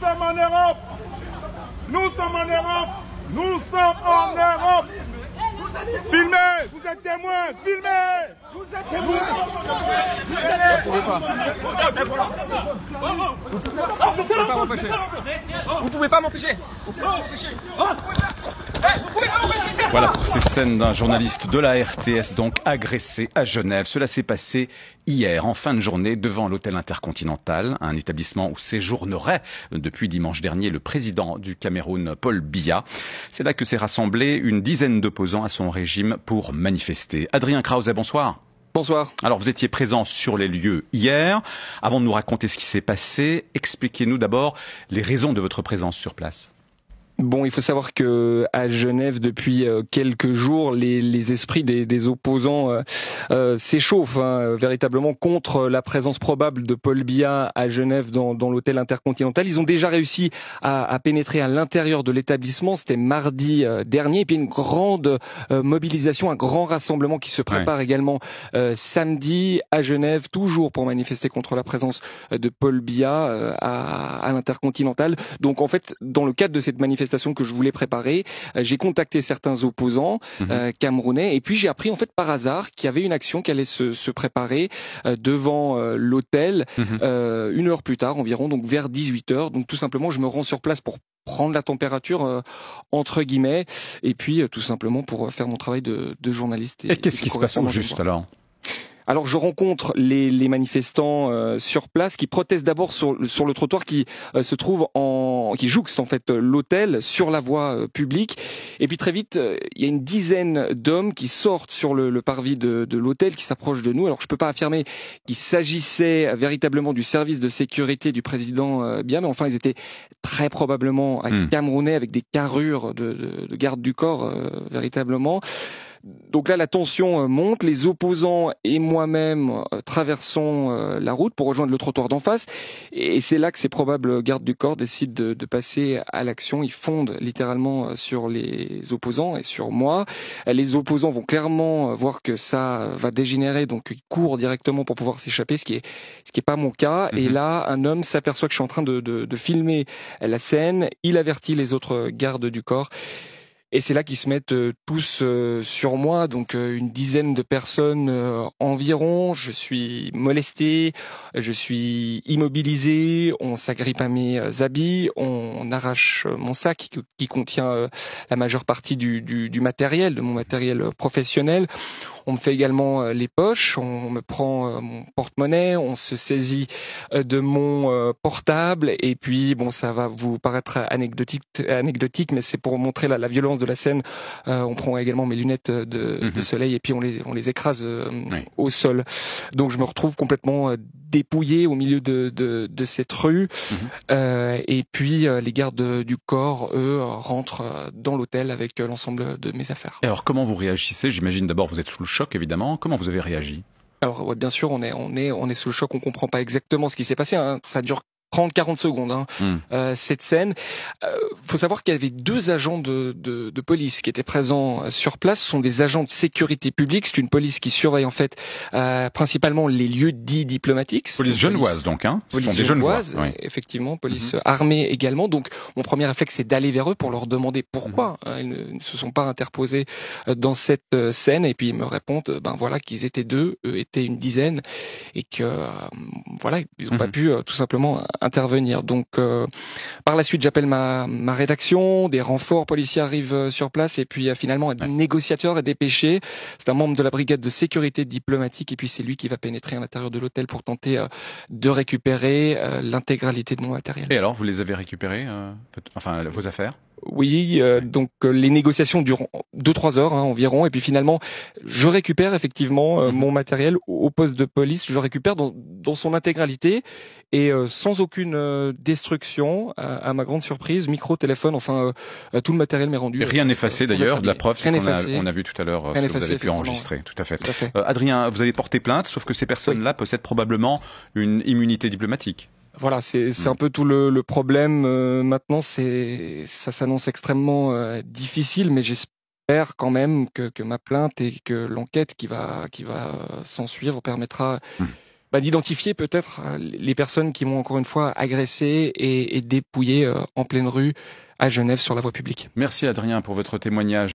sommes en Europe. Nous sommes en Europe. Nous sommes en Europe. Filmez, vous êtes témoins, filmez. Vous êtes témoins. Vous pouvez pas m'empêcher. Voilà pour ces scènes d'un journaliste de la RTS donc agressé à Genève. Cela s'est passé hier en fin de journée devant l'hôtel Intercontinental, un établissement où séjournerait depuis dimanche dernier le président du Cameroun, Paul Biya. C'est là que s'est rassemblé une dizaine d'opposants à son régime pour manifester. Adrien Krause, bonsoir. Bonsoir. Alors vous étiez présent sur les lieux hier. Avant de nous raconter ce qui s'est passé, expliquez-nous d'abord les raisons de votre présence sur place. Bon, il faut savoir que à Genève, depuis quelques jours, les esprits des opposants s'échauffent véritablement contre la présence probable de Paul Biya à Genève dans l'hôtel Intercontinental. Ils ont déjà réussi à pénétrer à l'intérieur de l'établissement. C'était mardi dernier. Et puis une grande mobilisation, un grand rassemblement qui se prépare également samedi à Genève, toujours pour manifester contre la présence de Paul Biya à l'Intercontinental. Donc en fait, dans le cadre de cette manifestation que je voulais préparer, j'ai contacté certains opposants camerounais et puis j'ai appris en fait par hasard qu'il y avait une action qui allait se préparer devant l'hôtel 1 heure plus tard environ, donc vers 18h. Donc tout simplement, je me rends sur place pour prendre la température entre guillemets et puis tout simplement pour faire mon travail de journaliste. Et qu'est-ce qui se passe au juste alors ? Alors je rencontre les manifestants sur place qui protestent d'abord sur le trottoir qui se trouve qui jouxte en fait l'hôtel sur la voie publique, et puis très vite il y a une dizaine d'hommes qui sortent sur le parvis de l'hôtel, qui s'approchent de nous. Alors je peux pas affirmer qu'il s'agissait véritablement du service de sécurité du président Biya, mais enfin ils étaient très probablement camerounais avec des carrures de garde du corps véritablement. Donc là, la tension monte, les opposants et moi-même traversons la route pour rejoindre le trottoir d'en face, et c'est là que ces probables gardes du corps décident de passer à l'action. Ils fondent littéralement sur les opposants et sur moi. Les opposants vont clairement voir que ça va dégénérer, donc ils courent directement pour pouvoir s'échapper, ce qui est pas mon cas. Et là, un homme s'aperçoit que je suis en train de filmer la scène, il avertit les autres gardes du corps. Et c'est là qu'ils se mettent tous sur moi, donc une dizaine de personnes environ. Je suis molesté, je suis immobilisé, on s'agrippe à mes habits, on arrache mon sac qui contient la majeure partie du matériel, de mon matériel professionnel. On me fait également les poches, on me prend mon porte-monnaie, on se saisit de mon portable, et puis bon, ça va vous paraître anecdotique, mais c'est pour montrer la violence de la scène. On prend également mes lunettes de soleil et puis on les écrase au sol. Donc je me retrouve complètement dépouillé au milieu de cette rue. Et puis les gardes du corps, eux, rentrent dans l'hôtel avec l'ensemble de mes affaires. Et alors comment vous réagissez ? J'imagine d'abord vous êtes sous le choc évidemment. Comment vous avez réagi ? Alors ouais, bien sûr, on est sous le choc, on comprend pas exactement ce qui s'est passé. Ça dure 30-40 secondes, cette scène. Faut savoir qu'il y avait 2 agents de police qui étaient présents sur place. Ce sont des agents de sécurité publique. C'est une police qui surveille en fait principalement les lieux dits diplomatiques. Police genevoise donc, hein. Police genevoise, effectivement. Police armée également. Donc mon premier réflexe, c'est d'aller vers eux pour leur demander pourquoi ils ne se sont pas interposés dans cette scène. Et puis ils me répondent, voilà, qu'ils étaient 2, eux étaient une dizaine, et que voilà, ils n'ont pas pu tout simplement intervenir. Donc par la suite, j'appelle ma rédaction, des renforts policiers arrivent sur place, et puis finalement un négociateur est dépêché. C'est un membre de la brigade de sécurité diplomatique, et puis c'est lui qui va pénétrer à l'intérieur de l'hôtel pour tenter de récupérer l'intégralité de mon matériel. Et alors, vous les avez récupérés, enfin vos affaires ? Oui, donc les négociations durent 2-3 heures environ, et puis finalement je récupère effectivement mon matériel au poste de police. Je récupère dans son intégralité et sans aucune destruction, à ma grande surprise. Micro, téléphone, enfin tout le matériel m'est rendu. Et rien effacé d'ailleurs, de la preuve, c'est qu'on a vu tout à l'heure ce que vous avez pu enregistrer. Tout à fait. Adrien, vous avez porté plainte, sauf que ces personnes-là possèdent probablement une immunité diplomatique. Voilà, c'est un peu tout le problème maintenant. Ça s'annonce extrêmement difficile, mais j'espère quand même que ma plainte et que l'enquête qui va s'en suivre permettra d'identifier peut-être les personnes qui m'ont encore une fois agressé et dépouillé en pleine rue à Genève sur la voie publique. Merci Adrien pour votre témoignage.